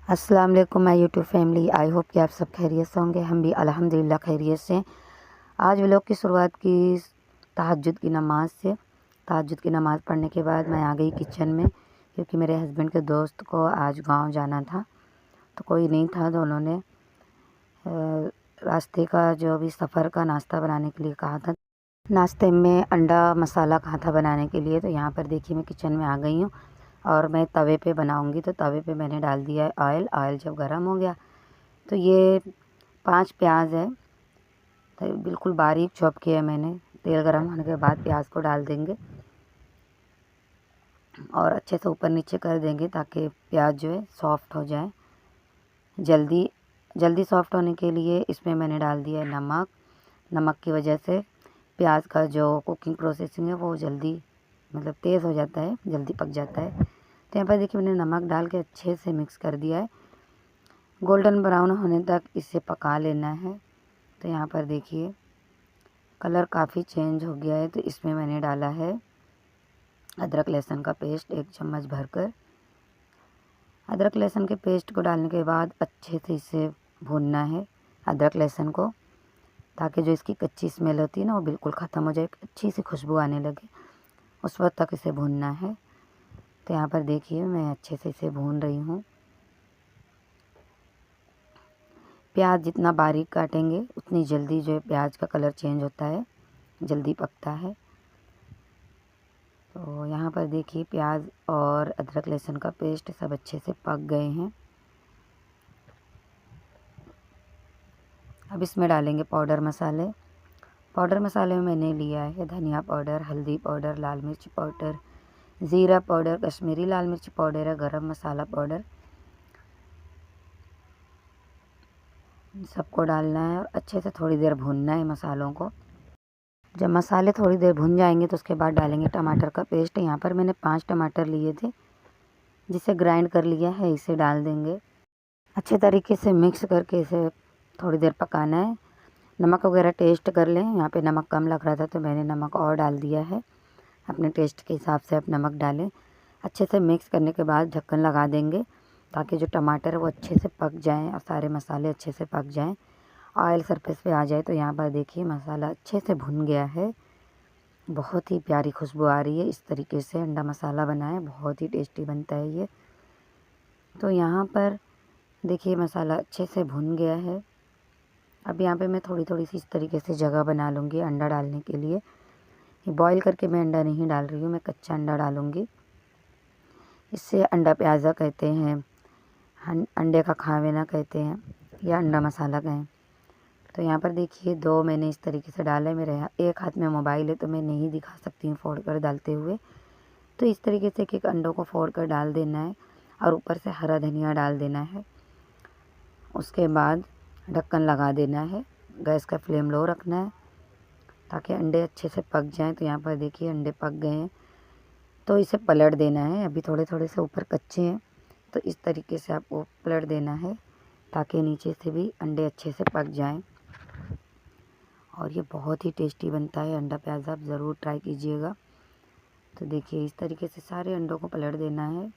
अस्सलाम वालेकुम my YouTube family. I hope कि आप सब खैरियत से होंगे। हम भी अल्हम्दुलिल्लाह खैरियत से हैं। आज व्लॉग की शुरुआत की तहज्जुद की नमाज़ से। तहज्जुद की नमाज़ पढ़ने के बाद मैं आ गई किचन में, क्योंकि मेरे हस्बैंड के दोस्त को आज गांव जाना था, तो कोई नहीं था, तो उन्होंने रास्ते का जो भी सफ़र का नाश्ता बनाने के लिए कहा था। नाश्ते में अंडा मसाला कहा था बनाने के लिए। तो यहाँ पर देखिए मैं किचन में आ गई हूँ और मैं तवे पे बनाऊंगी। तो तवे पे मैंने डाल दिया है ऑयल। ऑयल जब गर्म हो गया तो ये 5 प्याज है, तो बिल्कुल बारीक चॉप किया है मैंने। तेल गर्म होने के बाद प्याज को डाल देंगे और अच्छे से ऊपर नीचे कर देंगे ताकि प्याज जो है सॉफ्ट हो जाए। जल्दी जल्दी सॉफ्ट होने के लिए इसमें मैंने डाल दिया है नमक। नमक की वजह से प्याज का जो कुकिंग प्रोसेसिंग है वो जल्दी मतलब तेज़ हो जाता है, जल्दी पक जाता है। तो यहाँ पर देखिए मैंने नमक डाल के अच्छे से मिक्स कर दिया है। गोल्डन ब्राउन होने तक इसे पका लेना है। तो यहाँ पर देखिए कलर काफ़ी चेंज हो गया है। तो इसमें मैंने डाला है अदरक लहसुन का पेस्ट 1 चम्मच भरकर। अदरक लहसुन के पेस्ट को डालने के बाद अच्छे से इसे भूनना है अदरक लहसुन को, ताकि जो इसकी कच्ची स्मेल होती है ना वो बिल्कुल ख़त्म हो जाए, अच्छी सी खुशबू आने लगे, उस वक्त तक इसे भूनना है। तो यहाँ पर देखिए मैं अच्छे से इसे भून रही हूँ। प्याज जितना बारीक काटेंगे उतनी जल्दी जो है प्याज का कलर चेंज होता है, जल्दी पकता है। तो यहाँ पर देखिए प्याज और अदरक लहसुन का पेस्ट सब अच्छे से पक गए हैं। अब इसमें डालेंगे पाउडर मसाले। पाउडर मसाले में मैंने लिया है धनिया पाउडर, हल्दी पाउडर, लाल मिर्च पाउडर, ज़ीरा पाउडर, कश्मीरी लाल मिर्च पाउडर है, गरम मसाला पाउडर। सबको डालना है और अच्छे से थोड़ी देर भूनना है मसालों को। जब मसाले थोड़ी देर भुन जाएंगे तो उसके बाद डालेंगे टमाटर का पेस्ट। यहाँ पर मैंने 5 टमाटर लिए थे, जिसे ग्राइंड कर लिया है, इसे डाल देंगे। अच्छे तरीके से मिक्स करके इसे थोड़ी देर पकाना है। नमक वगैरह टेस्ट कर लें। यहाँ पे नमक कम लग रहा था तो मैंने नमक और डाल दिया है। अपने टेस्ट के हिसाब से आप नमक डालें। अच्छे से मिक्स करने के बाद ढक्कन लगा देंगे ताकि जो टमाटर है वो अच्छे से पक जाएं और सारे मसाले अच्छे से पक जाएं, ऑयल सरफेस पे आ जाए। तो यहाँ पर देखिए मसाला अच्छे से भुन गया है, बहुत ही प्यारी खुशबू आ रही है। इस तरीके से अंडा मसाला बना है, बहुत ही टेस्टी बनता है ये। तो यहाँ पर देखिए मसाला अच्छे से भुन गया है। अब यहाँ पे मैं थोड़ी थोड़ी सी इस तरीके से जगह बना लूँगी अंडा डालने के लिए। ये बॉईल करके मैं अंडा नहीं डाल रही हूँ, मैं कच्चा अंडा डालूँगी। इससे अंडा प्याज़ा कहते हैं, अंडे का खावेना कहते हैं, या अंडा मसाला कहें। तो यहाँ पर देखिए 2 मैंने इस तरीके से डाले। मेरे एक हाथ में मोबाइल है तो मैं नहीं दिखा सकती हूँ फोड़ कर डालते हुए। तो इस तरीके से एक अंडों को फोड़ कर डाल देना है और ऊपर से हरा धनिया डाल देना है। उसके बाद ढक्कन लगा देना है। गैस का फ्लेम लो रखना है ताकि अंडे अच्छे से पक जाएं। तो यहाँ पर देखिए अंडे पक गए हैं, तो इसे पलट देना है। अभी थोड़े थोड़े से ऊपर कच्चे हैं, तो इस तरीके से आपको पलट देना है ताकि नीचे से भी अंडे अच्छे से पक जाएं। और ये बहुत ही टेस्टी बनता है अंडा प्याज़ा, आप ज़रूर ट्राई कीजिएगा। तो देखिए इस तरीके से सारे अंडों को पलट देना है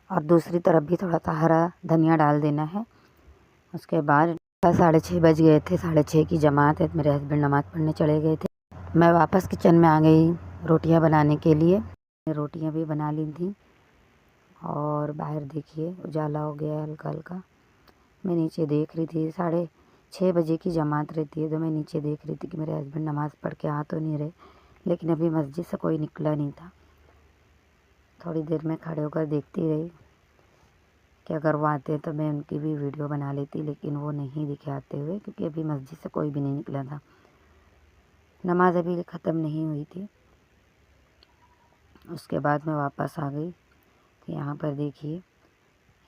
और दूसरी तरफ भी थोड़ा सा हरा धनिया डाल देना है। उसके बाद 6:30 बज गए थे, 6:30 की जमात है, मेरे हस्बैंड नमाज़ पढ़ने चले गए थे। मैं वापस किचन में आ गई रोटियां बनाने के लिए। रोटियां भी बना ली थी और बाहर देखिए उजाला हो गया हल्का हल्का। मैं नीचे देख रही थी, 6:30 बजे की जमात रहती है, तो मैं नीचे देख रही थी कि मेरे हस्बैंड नमाज़ पढ़ के आ तो नहीं रहे, लेकिन अभी मस्जिद से कोई निकला नहीं था। थोड़ी देर में खड़े होकर देखती रही कि अगर वो आते तो मैं उनकी भी वीडियो बना लेती, लेकिन वो नहीं दिखे आते हुए, क्योंकि अभी मस्जिद से कोई भी नहीं निकला था। नमाज़ अभी ख़त्म नहीं हुई थी। उसके बाद मैं वापस आ गई। तो यहाँ पर देखिए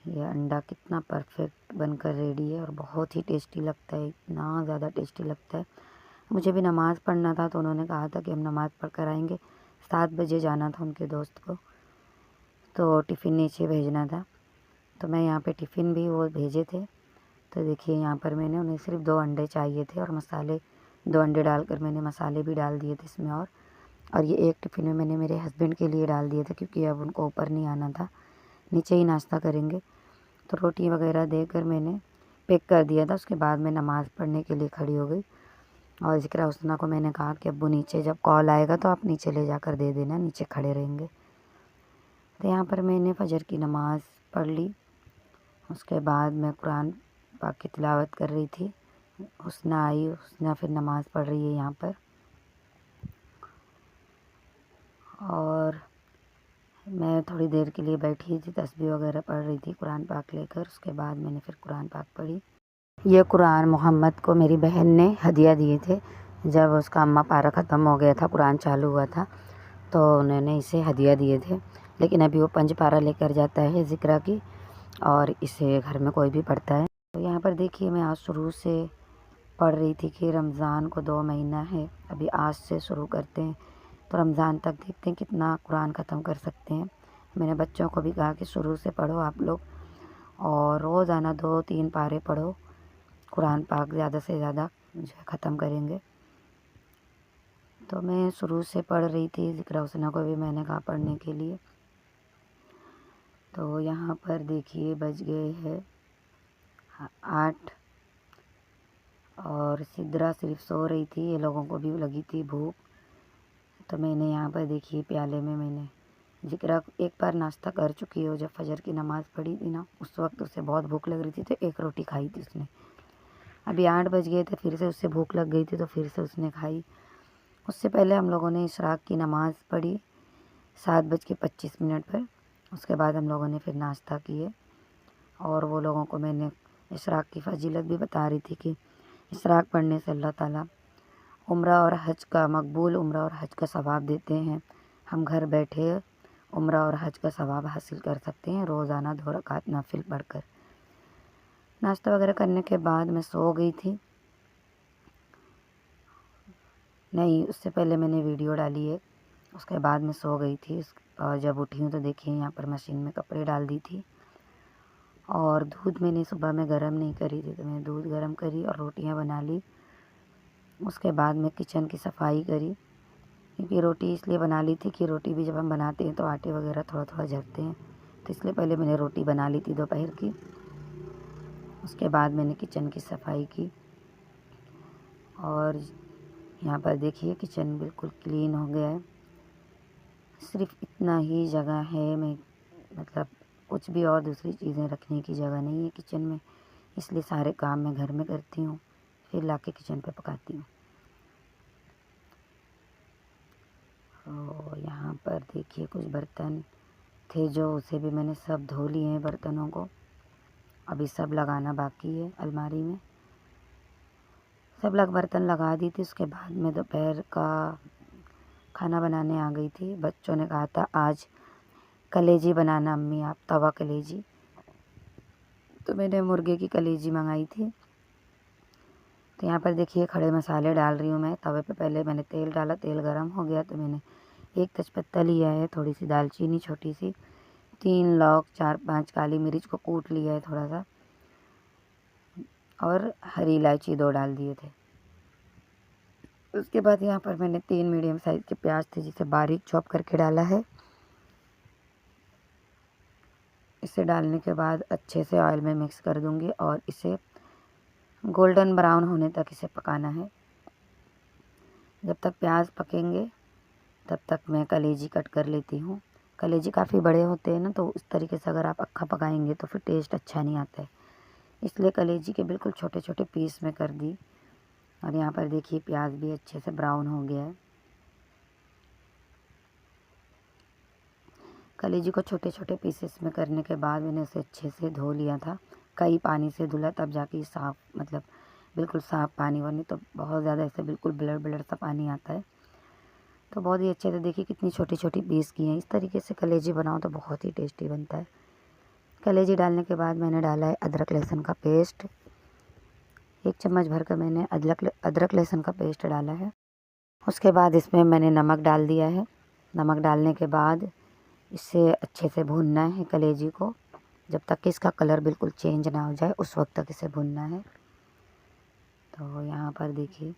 ये अंडा कितना परफेक्ट बनकर रेडी है और बहुत ही टेस्टी लगता है, इतना ज़्यादा टेस्टी लगता है। मुझे भी नमाज़ पढ़ना था तो उन्होंने कहा था कि हम नमाज़ पढ़ कर आएंगे। 7 बजे जाना था उनके दोस्त को, तो टिफ़िन नीचे भेजना था, तो मैं यहाँ पे टिफ़िन भी वो भेजे थे। तो देखिए यहाँ पर मैंने उन्हें सिर्फ 2 अंडे चाहिए थे और मसाले 2 अंडे डालकर मैंने मसाले भी डाल दिए थे इसमें। और ये एक टिफ़िन में मैंने मेरे हस्बैंड के लिए डाल दिए थे, क्योंकि अब उनको ऊपर नहीं आना था, नीचे ही नाश्ता करेंगे। तो रोटी वगैरह देकर मैंने पैक कर दिया था। उसके बाद मैं नमाज़ पढ़ने के लिए खड़ी हो गई और ज़िक्रा हुस्ना को मैंने कहा कि अब्बू नीचे जब कॉल आएगा तो आप नीचे ले जाकर दे देना, नीचे खड़े रहेंगे। तो यहाँ पर मैंने फ़जर की नमाज़ पढ़ ली। उसके बाद मैं कुरान पाक की तिलावत कर रही थी। हुस्ना आई, हुस्ना फिर नमाज़ पढ़ रही है यहाँ पर। और मैं थोड़ी देर के लिए बैठी थी, तस्बीह वगैरह पढ़ रही थी कुरान पाक लेकर। उसके बाद मैंने फिर कुरान पाक पढ़ी। ये कुरान मोहम्मद को मेरी बहन ने हदिया दिए थे। जब उसका अम्मा पारा ख़त्म हो गया था, कुरान चालू हुआ था, तो उन्होंने इसे हदिया दिए थे। लेकिन अभी वो 5 पारा लेकर जाता है ज़िक्रा की, और इसे घर में कोई भी पढ़ता है। तो यहाँ पर देखिए मैं आज शुरू से पढ़ रही थी कि रमज़ान को 2 महीना है, अभी आज से शुरू करते हैं तो रमज़ान तक देखते हैं कितना कुरान ख़त्म कर सकते हैं। मैंने बच्चों को भी कहा कि शुरू से पढ़ो आप लोग, और रोज़ाना 2-3 पारे पढ़ो कुरान पाक, ज़्यादा से ज़्यादा जो है ख़त्म करेंगे। तो मैं शुरू से पढ़ रही थी, ज़िक्रा हुस्ना को भी मैंने कहा पढ़ने के लिए। तो यहाँ पर देखिए बज गए हैं 8 और सिद्रा सिर्फ सो रही थी, ये लोगों को भी लगी थी भूख। तो मैंने यहाँ पर देखिए प्याले में मैंने ज़िक्रा एक बार नाश्ता कर चुकी हो, जब फ़जर की नमाज़ पढ़ी थी ना, उस वक्त उसे बहुत भूख लग रही थी तो एक रोटी खाई थी उसने। अभी 8 बज गए थे, फिर से उससे भूख लग गई थी तो फिर से उसने खाई। उससे पहले हम लोगों ने इशराक की नमाज़ पढ़ी 7:25 पर। उसके बाद हम लोगों ने फिर नाश्ता किए, और वो लोगों को मैंने इशराक की फ़जीलत भी बता रही थी कि इशराक पढ़ने से अल्लाह ताला उम्रा और हज का, मकबूल उम्रा और हज का सवाब देते हैं। हम घर बैठे उम्रा और हज का सवाब हासिल कर सकते हैं रोज़ाना 2 रकात नफिल पढ़कर। नाश्ता वगैरह करने के बाद मैं सो गई थी। नहीं, उससे पहले मैंने वीडियो डाली है, उसके बाद मैं सो गई थी। और जब उठी हूँ तो देखिए यहाँ पर मशीन में कपड़े डाल दी थी, और दूध मैंने सुबह में गर्म नहीं करी थी, तो मैंने दूध गर्म करी और रोटियाँ बना ली। उसके बाद मैं किचन की सफाई करी, क्योंकि रोटी इसलिए बना ली थी कि रोटी भी जब हम बनाते हैं तो आटे वगैरह थोड़ा थोड़ा झड़ते हैं, तो इसलिए पहले मैंने रोटी बना ली थी दोपहर की। उसके बाद मैंने किचन की सफाई की, और यहाँ पर देखिए किचन बिल्कुल क्लीन हो गया है। सिर्फ इतना ही जगह है, मैं मतलब कुछ भी और दूसरी चीज़ें रखने की जगह नहीं है किचन में, इसलिए सारे काम मैं घर में करती हूँ, फिर लाके किचन पे पकाती हूँ। और यहाँ पर देखिए कुछ बर्तन थे जो उसे भी मैंने सब धो लिए हैं बर्तनों को, अभी सब लगाना बाकी है अलमारी में। सब बर्तन लगा दी थी। उसके बाद मैं दोपहर का खाना बनाने आ गई थी। बच्चों ने कहा था आज कलेजी बनाना अम्मी आप, तवा कलेजी, तो मैंने मुर्गे की कलेजी मंगाई थी। तो यहाँ पर देखिए खड़े मसाले डाल रही हूँ मैं तवे पे। पहले मैंने तेल डाला, तेल गरम हो गया तो मैंने 1 तेजपत्ता लिया है, थोड़ी सी दालचीनी छोटी सी, 3 लौंग, 4-5 काली मिर्च को कूट लिया है थोड़ा सा, और हरी इलायची 2 डाल दिए थे। उसके बाद यहाँ पर मैंने 3 मीडियम साइज़ के प्याज थे जिसे बारीक चॉप करके डाला है। इसे डालने के बाद अच्छे से ऑयल में मिक्स कर दूँगी, और इसे गोल्डन ब्राउन होने तक इसे पकाना है। जब तक प्याज पकेंगे तब तक मैं कलेजी कट कर लेती हूँ। कलेजी काफ़ी बड़े होते हैं ना, तो उस तरीके से अगर आप अक्खा पकाएंगे तो फिर टेस्ट अच्छा नहीं आता है, इसलिए कलेजी के बिल्कुल छोटे छोटे पीस में कर दी। और यहाँ पर देखिए प्याज भी अच्छे से ब्राउन हो गया है। कलेजी को छोटे छोटे पीसेस में करने के बाद मैंने उसे अच्छे से धो लिया था, कई पानी से धुला, तब जाके साफ़, मतलब बिल्कुल साफ़ पानी, वरना तो बहुत ज़्यादा ऐसे बिल्कुल ब्लर ब्लर सा पानी आता है। तो बहुत ही अच्छे से देखिए कितनी छोटी छोटी पीस की हैं। इस तरीके से कलेजी बनाओ तो बहुत ही टेस्टी बनता है। कलेजी डालने के बाद मैंने डाला है अदरक लहसुन का पेस्ट, 1 चम्मच भर कर मैंने अदरक लहसुन का पेस्ट डाला है। उसके बाद इसमें मैंने नमक डाल दिया है। नमक डालने के बाद इसे अच्छे से भूनना है कलेजी को, जब तक कि इसका कलर बिल्कुल चेंज ना हो जाए उस वक्त तक इसे भूनना है। तो यहाँ पर देखिए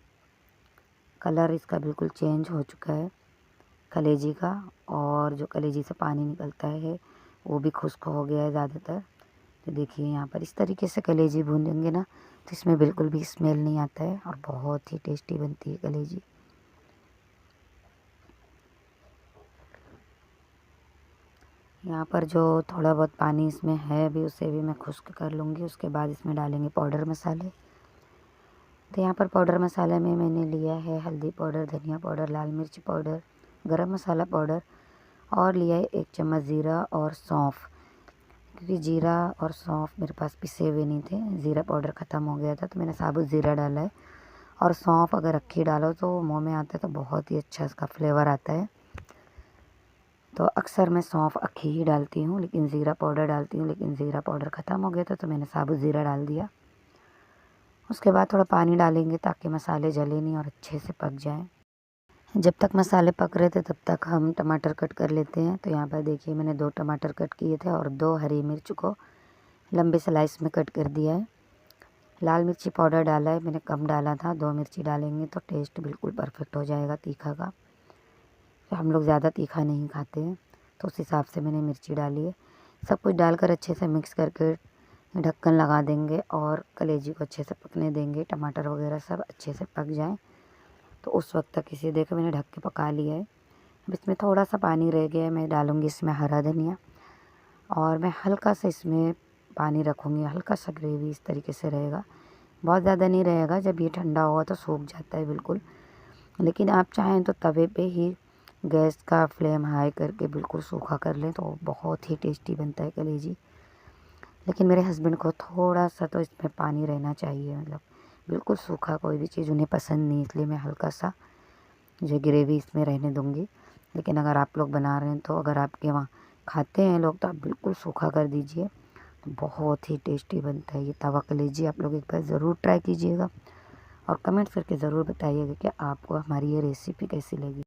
कलर इसका बिल्कुल चेंज हो चुका है कलेजी का, और जो कलेजी से पानी निकलता है वो भी खुश्क हो गया है ज़्यादातर। तो देखिए यहाँ पर इस तरीके से कलेजी भूनेंगे ना तो इसमें बिल्कुल भी स्मेल नहीं आता है और बहुत ही टेस्टी बनती है कलेजी। यहाँ पर जो थोड़ा बहुत पानी इसमें है अभी उसे भी मैं खुश्क कर लूँगी। उसके बाद इसमें डालेंगे पाउडर मसाले। तो यहाँ पर पाउडर मसाले में मैंने लिया है हल्दी पाउडर, धनिया पाउडर, लाल मिर्च पाउडर, गरम मसाला पाउडर और लिया है 1 चम्मच ज़ीरा और सौंफ, क्योंकि ज़ीरा और सौंफ मेरे पास पिसे हुए नहीं थे। ज़ीरा पाउडर ख़त्म हो गया था तो मैंने साबुत ज़ीरा डाला है। और सौंफ अगर अक्खी डालो तो मुँह में आता है तो बहुत ही अच्छा इसका फ्लेवर आता है। तो अक्सर मैं सौंफ अक्खी ही डालती हूँ, लेकिन ज़ीरा पाउडर डालती हूँ, लेकिन ज़ीरा पाउडर ख़त्म हो गया था तो मैंने साबुत ज़ीरा डाल दिया। उसके बाद थोड़ा पानी डालेंगे ताकि मसाले जले नहीं और अच्छे से पक जाएं। जब तक मसाले पक रहे थे तब तक हम टमाटर कट कर लेते हैं। तो यहाँ पर देखिए मैंने 2 टमाटर कट किए थे और 2 हरी मिर्च को लंबे स्लाइस में कट कर दिया है। लाल मिर्ची पाउडर डाला है, मैंने कम डाला था, 2 मिर्ची डालेंगे तो टेस्ट बिल्कुल परफेक्ट हो जाएगा तीखा का। तो हम लोग ज़्यादा तीखा नहीं खाते हैं तो उस हिसाब से मैंने मिर्ची डाली है। सब कुछ डालकर अच्छे से मिक्स करके ढक्कन लगा देंगे और कलेजी को अच्छे से पकने देंगे। टमाटर वगैरह सब अच्छे से पक जाएं तो उस वक्त तक इसे देखो मैंने ढक के पका लिया है। अब इसमें थोड़ा सा पानी रह गया है, मैं डालूँगी इसमें हरा धनिया और मैं हल्का सा इसमें पानी रखूँगी। हल्का सा ग्रेवी इस तरीके से रहेगा, बहुत ज़्यादा नहीं रहेगा। जब ये ठंडा होगा तो सूख जाता है बिल्कुल। लेकिन आप चाहें तो तवे पे ही गैस का फ्लेम हाई करके बिल्कुल सूखा कर लें तो बहुत ही टेस्टी बनता है कलेजी। लेकिन मेरे हस्बैंड को थोड़ा सा तो इसमें पानी रहना चाहिए, मतलब बिल्कुल सूखा कोई भी चीज़ उन्हें पसंद नहीं, इसलिए मैं हल्का सा जो ग्रेवी इसमें रहने दूँगी। लेकिन अगर आप लोग बना रहे हैं तो अगर आपके वहाँ खाते हैं लोग तो आप बिल्कुल सूखा कर दीजिए, तो बहुत ही टेस्टी बनता है ये तवा कलेजी। आप लोग एक बार ज़रूर ट्राई कीजिएगा और कमेंट करके ज़रूर बताइएगा कि आपको हमारी ये रेसिपी कैसी लगी।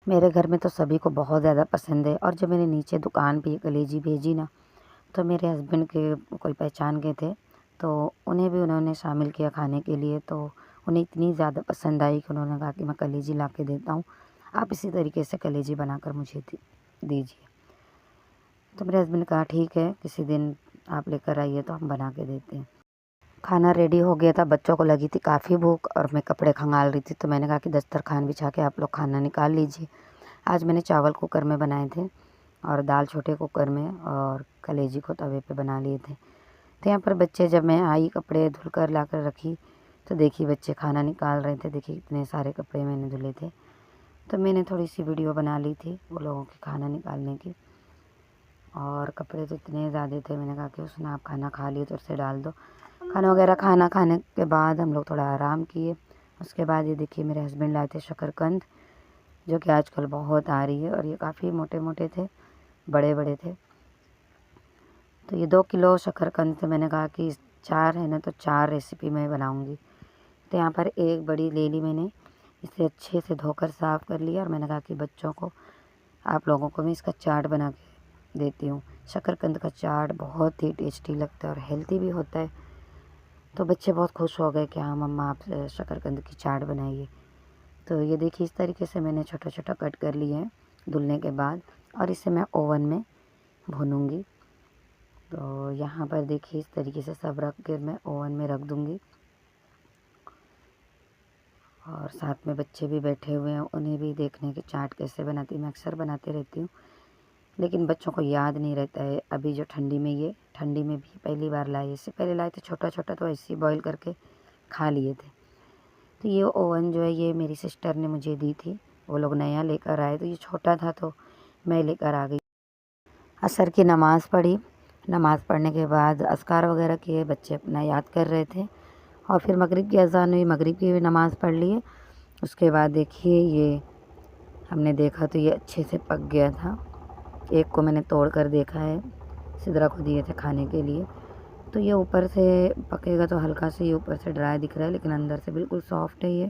मेरे घर में तो सभी को बहुत ज़्यादा पसंद है। और जब मैंने नीचे दुकान पे ये कलेजी भेजी ना तो मेरे हस्बैंड के कोई पहचान के थे तो उन्हें भी उन्होंने शामिल किया खाने के लिए। तो उन्हें इतनी ज़्यादा पसंद आई कि उन्होंने कहा कि मैं कलेजी ला के देता हूँ, आप इसी तरीके से कलेजी बनाकर मुझे दीजिए। तो मेरे हस्बैंड ने कहा ठीक है, किसी दिन आप लेकर आइए तो हम बना के देते हैं। खाना रेडी हो गया था, बच्चों को लगी थी काफ़ी भूख और मैं कपड़े खंगाल रही थी तो मैंने कहा कि दस्तरखान बिछा के आप लोग खाना निकाल लीजिए। आज मैंने चावल कुकर में बनाए थे और दाल छोटे कुकर में और कलेजी को तवे पे बना लिए थे। तो यहाँ पर बच्चे, जब मैं आई कपड़े धुलकर ला कर रखी तो देखिए बच्चे खाना निकाल रहे थे। देखिए इतने सारे कपड़े मैंने धुले थे। तो मैंने थोड़ी सी वीडियो बना ली थी वो लोगों के खाना निकालने की। और कपड़े तो इतने ज़्यादा थे, मैंने कहा कि उसने आप खाना खा लिए तो उसे डाल दो। खाना खाने के बाद हम लोग थोड़ा आराम किए। उसके बाद ये देखिए मेरे हस्बैंड लाए थे शकरकंद, जो कि आजकल बहुत आ रही है और ये काफ़ी मोटे मोटे थे, बड़े बड़े थे। तो ये 2 किलो शकरकंद थे। मैंने कहा कि 4 है ना तो 4 रेसिपी मैं बनाऊंगी। तो यहाँ पर एक बड़ी ले ली मैंने, इसे अच्छे से धोकर साफ़ कर लिया और मैंने कहा कि बच्चों को, आप लोगों को मैं इसका चाट बना के देती हूँ। शकरकंद का चाट बहुत ही टेस्टी लगता है और हेल्दी भी होता है। तो बच्चे बहुत खुश हो गए कि हाँ मम्मा आप शकरकंद की चाट बनाइए। तो ये देखिए इस तरीके से मैंने छोटा छोटा कट कर लिए हैं धुलने के बाद और इसे मैं ओवन में भूनूंगी। तो यहाँ पर देखिए इस तरीके से सब रख कर मैं ओवन में रख दूँगी। और साथ में बच्चे भी बैठे हुए हैं, उन्हें भी देखने की चाट कैसे बनाती मैं अक्सर बनाते रहती हूँ, लेकिन बच्चों को याद नहीं रहता है। अभी जो ठंडी में भी पहली बार लाए, इससे पहले लाए थे छोटा छोटा तो ऐसे ही बॉईल करके खा लिए थे। तो ये ओवन जो है ये मेरी सिस्टर ने मुझे दी थी, वो लोग नया लेकर आए तो ये छोटा था तो मैं लेकर आ गई। असर की नमाज़ पढ़ी, नमाज़ पढ़ने के बाद अस्कार वगैरह किए, बच्चे अपना याद कर रहे थे और फिर मगरिब की अज़ान हुई, मगरिब की भी नमाज़ पढ़ लिए। उसके बाद देखिए ये हमने देखा तो ये अच्छे से पक गया था। एक को मैंने तोड़ कर देखा है, सिदरा को दिए थे खाने के लिए। तो ये ऊपर से पकेगा तो हल्का से ये ऊपर से ड्राई दिख रहा है, लेकिन अंदर से बिल्कुल सॉफ्ट है ये।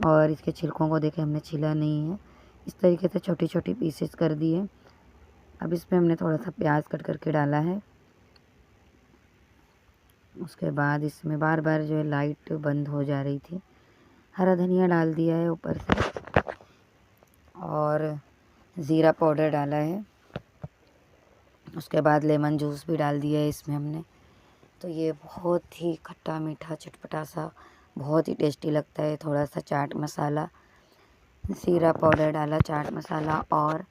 और इसके छिलकों को देखे हमने छिला नहीं है, इस तरीके से छोटी छोटी पीसेस कर दिए। अब इसमें हमने थोड़ा सा प्याज कट करके डाला है। उसके बाद इसमें बार बार जो है लाइट बंद हो जा रही थी, हरा धनिया डाल दिया है ऊपर से और ज़ीरा पाउडर डाला है उसके बाद लेमन जूस भी डाल दिया है इसमें हमने। तो ये बहुत ही खट्टा मीठा चटपटा सा बहुत ही टेस्टी लगता है। थोड़ा सा चाट मसाला, जीरा पाउडर डाला, चाट मसाला और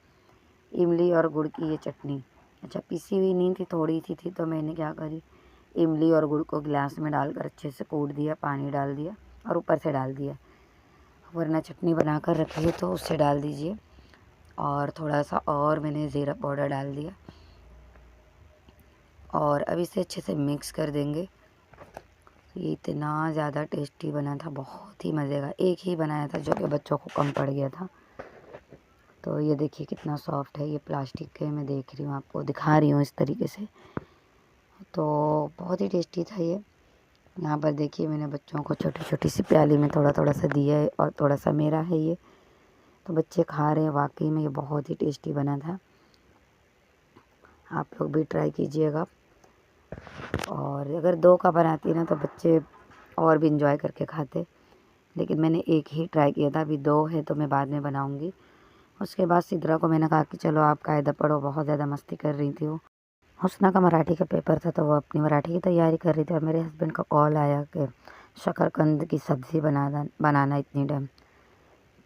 इमली और गुड़ की ये चटनी। अच्छा, पीसी हुई नहीं थी, थोड़ी सी थी, तो मैंने क्या करी, इमली और गुड़ को गिलास में डालकर अच्छे से कूट दिया, पानी डाल दिया और ऊपर से डाल दिया। वरना चटनी बनाकर रखी है तो उससे डाल दीजिए। और थोड़ा सा और मैंने ज़ीरा पाउडर डाल दिया और अब इसे अच्छे से मिक्स कर देंगे। ये इतना ज़्यादा टेस्टी बना था, बहुत ही मज़े का। एक ही बनाया था जो कि बच्चों को कम पड़ गया था। तो ये देखिए कितना सॉफ्ट है। ये प्लास्टिक के मैं देख रही हूँ, आपको दिखा रही हूँ इस तरीके से। तो बहुत ही टेस्टी था ये। यहाँ पर देखिए मैंने बच्चों को छोटी छोटी सी प्याली में थोड़ा थोड़ा सा दिया है और थोड़ा सा मेरा है ये। तो बच्चे खा रहे हैं। वाकई में ये बहुत ही टेस्टी बना था। आप लोग भी ट्राई कीजिएगा। और अगर 2 का बनाती ना तो बच्चे और भी इंजॉय करके खाते, लेकिन मैंने एक ही ट्राई किया था। अभी 2 है तो मैं बाद में बनाऊँगी। उसके बाद सिद्रा को मैंने कहा कि चलो आप कायदा पढ़ो, बहुत ज़्यादा मस्ती कर रही थी वो। हुस्ना का मराठी का पेपर था तो वो अपनी मराठी की तैयारी कर रही थी और मेरे हस्बैंड का कॉल आया कि शकरकंद की सब्ज़ी बनाना इतनी टाइम।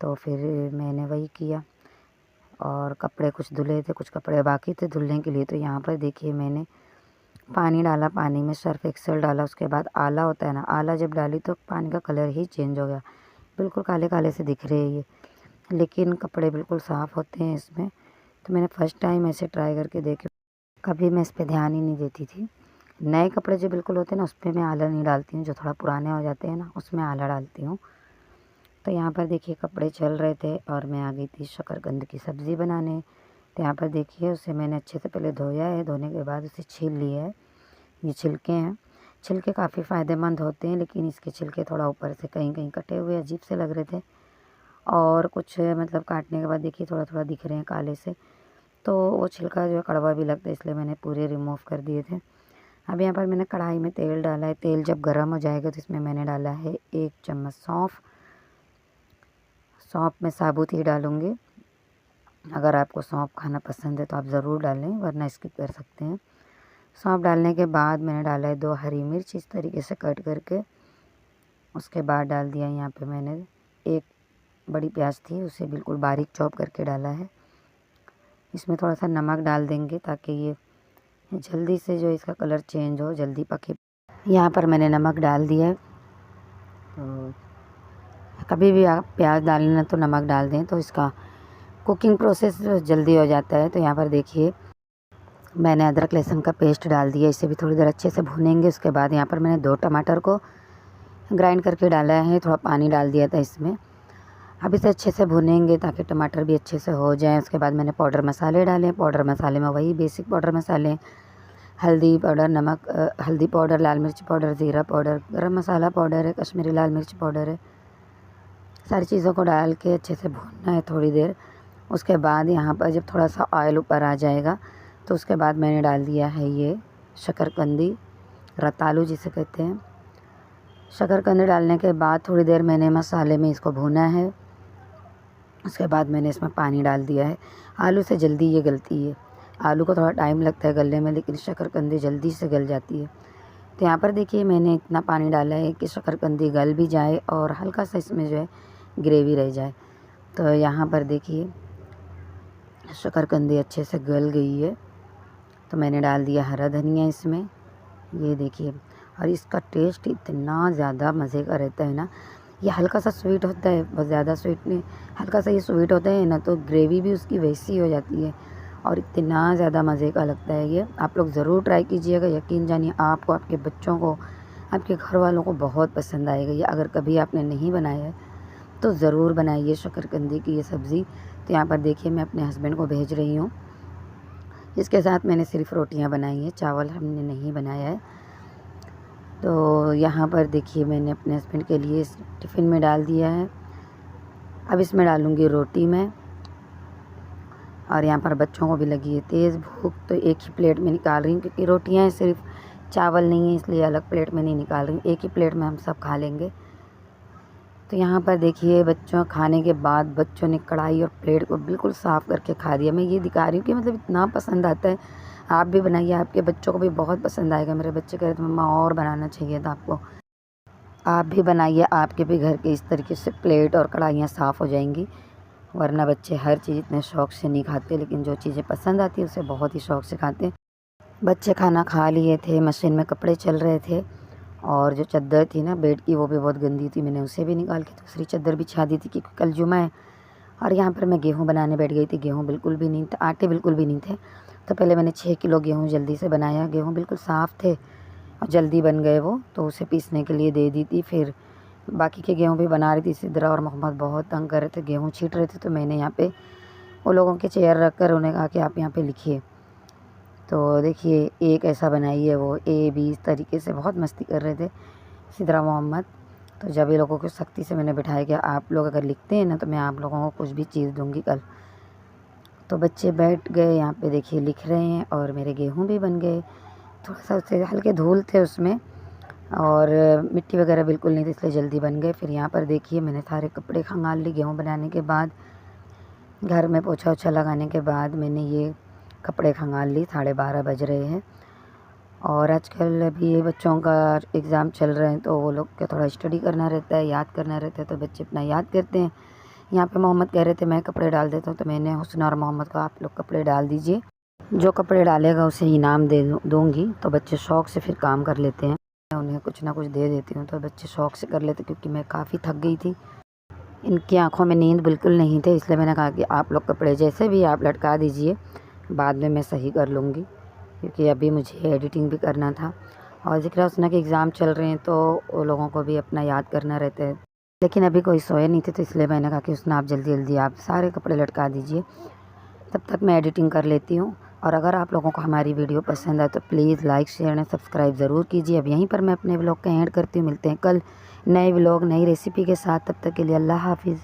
तो फिर मैंने वही किया और कपड़े कुछ धुले थे, कुछ कपड़े बाकी थे धुलने के लिए। तो यहाँ पर देखिए मैंने पानी डाला, पानी में सर्फ एक्सेल डाला, उसके बाद आला होता है ना, आला जब डाली तो पानी का कलर ही चेंज हो गया। बिल्कुल काले काले से दिख रहे हैं ये, लेकिन कपड़े बिल्कुल साफ़ होते हैं इसमें। तो मैंने फ़र्स्ट टाइम ऐसे ट्राई करके देखे। कभी मैं इस पर ध्यान ही नहीं देती थी। नए कपड़े जो बिल्कुल होते हैं ना उस पर मैं आला नहीं डालती हूँ, जो थोड़ा पुराने हो जाते हैं ना उसमें आला डालती हूँ। तो यहाँ पर देखिए कपड़े चल रहे थे और मैं आ गई थी शकरकंद की सब्ज़ी बनाने। तो यहाँ पर देखिए उसे मैंने अच्छे से पहले धोया है, धोने के बाद उसे छील लिया है। ये छिलके हैं, छिलके काफ़ी फ़ायदेमंद होते हैं, लेकिन इसके छिलके थोड़ा ऊपर से कहीं कहीं कटे हुए अजीब से लग रहे थे और कुछ मतलब काटने के बाद देखिए थोड़ा थोड़ा दिख रहे हैं काले से। तो वो छिलका जो है कड़वा भी लगता है, इसलिए मैंने पूरे रिमूव कर दिए थे। अब यहाँ पर मैंने कढ़ाई में तेल डाला है। तेल जब गर्म हो जाएगा तो इसमें मैंने डाला है 1 चम्मच सौंफ। सौंफ मैं साबुत ही डालूँगी। अगर आपको सौंफ खाना पसंद है तो आप ज़रूर डालें, वरना स्किप कर सकते हैं। सौंफ डालने के बाद मैंने डाला है 2 हरी मिर्च इस तरीके से कट करके। उसके बाद डाल दिया यहाँ पे मैंने 1 बड़ी प्याज थी, उसे बिल्कुल बारीक चॉप करके डाला है। इसमें थोड़ा सा नमक डाल देंगे ताकि ये जल्दी से जो इसका कलर चेंज हो, जल्दी पके। यहाँ पर मैंने नमक डाल दिया है। तो कभी भी आप प्याज डालें तो नमक डाल दें तो इसका कुकिंग प्रोसेस जल्दी हो जाता है। तो यहाँ पर देखिए मैंने अदरक लहसुन का पेस्ट डाल दिया, इसे भी थोड़ी देर अच्छे से भूनेंगे। उसके बाद यहाँ पर मैंने 2 टमाटर को ग्राइंड करके डाला है, थोड़ा पानी डाल दिया था इसमें। अब इसे अच्छे से भूनेंगे ताकि टमाटर भी अच्छे से हो जाए। उसके बाद मैंने पाउडर मसाले डाले। पाउडर मसाले में वही बेसिक पाउडर मसाले, हल्दी पाउडर, नमक, हल्दी पाउडर, लाल मिर्च पाउडर, ज़ीरा पाउडर, गरम मसाला पाउडर है, कश्मीरी लाल मिर्च पाउडर है। सारी चीज़ों को डाल के अच्छे से भूनना है थोड़ी देर। उसके बाद यहाँ पर जब थोड़ा सा ऑयल ऊपर आ जाएगा तो उसके बाद मैंने डाल दिया है ये शकरकंदी, रतालू जिसे कहते हैं। शकरकंदी डालने के बाद थोड़ी देर मैंने मसाले में इसको भूना है। उसके बाद मैंने इसमें पानी डाल दिया है। आलू से जल्दी ये गलती है, आलू को थोड़ा टाइम लगता है गलने में, लेकिन शकरकंदी जल्दी से गल जाती है। तो यहाँ पर देखिए मैंने इतना पानी डाला है कि शकरकंदी गल भी जाए और हल्का सा इसमें जो है ग्रेवी रह जाए। तो यहाँ पर देखिए शकरकंदी अच्छे से गल गई है। तो मैंने डाल दिया हरा धनिया इसमें, ये देखिए। और इसका टेस्ट इतना ज़्यादा मज़े का रहता है ना। ये हल्का सा स्वीट होता है, बहुत ज़्यादा स्वीट नहीं, हल्का सा ये स्वीट होता है ना, तो ग्रेवी भी उसकी वैसी हो जाती है और इतना ज़्यादा मज़े का लगता है ये। आप लोग ज़रूर ट्राई कीजिएगा, यकीन जानिए आपको, आपके बच्चों को, आपके घर वालों को बहुत पसंद आएगा ये। अगर कभी आपने नहीं बनाया है तो ज़रूर बनाइए शकरकंदी की ये सब्ज़ी। तो यहाँ पर देखिए मैं अपने हस्बैंड को भेज रही हूँ। इसके साथ मैंने सिर्फ रोटियाँ बनाई हैं, चावल हमने नहीं बनाया है। तो यहाँ पर देखिए मैंने अपने हस्बैंड के लिए इस टिफ़िन में डाल दिया है। अब इसमें डालूँगी रोटी मैं। और यहाँ पर बच्चों को भी लगी है तेज़ भूख, तो एक ही प्लेट में निकाल रही हूँ क्योंकि रोटियाँ हैं, सिर्फ चावल नहीं है, इसलिए अलग प्लेट में नहीं निकाल रही हूँ। एक ही प्लेट में हम सब खा लेंगे। तो यहाँ पर देखिए बच्चों खाने के बाद बच्चों ने कढ़ाई और प्लेट को बिल्कुल साफ़ करके खा दिया। मैं ये दिखा रही हूँ कि मतलब इतना पसंद आता है। आप भी बनाइए, आपके बच्चों को भी बहुत पसंद आएगा। मेरे बच्चे कह रहे थे मम्मा और बनाना चाहिए था आपको। आप भी बनाइए, आपके भी घर के इस तरीके से प्लेट और कढ़ाइयाँ साफ़ हो जाएंगी। वरना बच्चे हर चीज़ इतने शौक़ से नहीं खाते, लेकिन जो चीज़ें पसंद आती है उसे बहुत ही शौक़ से खाते हैं। बच्चे खाना खा लिए थे, मशीन में कपड़े चल रहे थे और जो चादर थी ना बेड की वो भी बहुत गंदी थी। मैंने उसे भी निकाल के दूसरी चादर बिछा दी थी क्योंकि कल जुमा है। और यहाँ पर मैं गेहूँ बनाने बैठ गई थी। गेहूँ बिल्कुल भी नहीं थे, आटे बिल्कुल भी नहीं थे। तो पहले मैंने 6 किलो गेहूँ जल्दी से बनाया। गेहूँ बिल्कुल साफ़ थे और जल्दी बन गए वो, तो उसे पीसने के लिए दे दी थी। फिर बाकी के गेहूँ भी बना रही थी। सिद्रा और मोहम्मद बहुत तंग कर रहे थे, गेहूँ छीट रहे थे। तो मैंने यहाँ पे वो लोगों के चेयर रख कर उन्हें कहा कि आप यहाँ पे लिखिए। तो देखिए एक ऐसा बनाई है वो A B इस तरीके से बहुत मस्ती कर रहे थे सिद्रा मोहम्मद। तो जब ये लोगों को सख्ती से मैंने बिठाया कि आप लोग अगर लिखते हैं ना तो मैं आप लोगों को कुछ भी चीज़ दूँगी कल। तो बच्चे बैठ गए यहाँ पे, देखिए लिख रहे हैं और मेरे गेहूँ भी बन गए। थोड़ा सा उससे हल्के धूल थे उसमें और मिट्टी वगैरह बिल्कुल नहीं थी, इसलिए जल्दी बन गए। फिर यहाँ पर देखिए मैंने सारे कपड़े खंगाल लिए गेहूँ बनाने के बाद। घर में पोछा ओछा लगाने के बाद मैंने ये कपड़े खंगाल ली। 12:30 बज रहे हैं और आजकल अभी बच्चों का एग्ज़ाम चल रहे हैं तो वो लोग का थोड़ा स्टडी करना रहता है, याद करना रहता है, तो बच्चे अपना याद करते हैं। यहाँ पे मोहम्मद कह रहे थे मैं कपड़े डाल देता हूँ, तो मैंने हुस्न और मोहम्मद को आप लोग कपड़े डाल दीजिए, जो कपड़े डालेगा उसे इनाम दे दूँगी। तो बच्चे शौक़ से फिर काम कर लेते हैं। मैं उन्हें कुछ ना कुछ दे देती हूँ तो बच्चे शौक़ से कर लेते, क्योंकि मैं काफ़ी थक गई थी। इनकी आँखों में नींद बिल्कुल नहीं थी, इसलिए मैंने कहा कि आप लोग कपड़े जैसे भी आप लटका दीजिए, बाद में मैं सही कर लूँगी, क्योंकि अभी मुझे एडिटिंग भी करना था। और ज़िक्रा हुस्ना के एग्ज़ाम चल रहे हैं तो वो लोगों को भी अपना याद करना रहता है। लेकिन अभी कोई सोए नहीं थे, तो इसलिए मैंने कहा कि हुस्ना आप जल्दी जल्दी आप सारे कपड़े लटका दीजिए, तब तक मैं एडिटिंग कर लेती हूँ। और अगर आप लोगों को हमारी वीडियो पसंद आए तो please like share and subscribe ज़रूर कीजिए। अब यहीं पर मैं अपने व्लॉग का एंड करती हूँ। मिलते हैं कल नए व्लॉग नई रेसिपी के साथ, तब तक के लिए अल्लाह हाफ़िज़।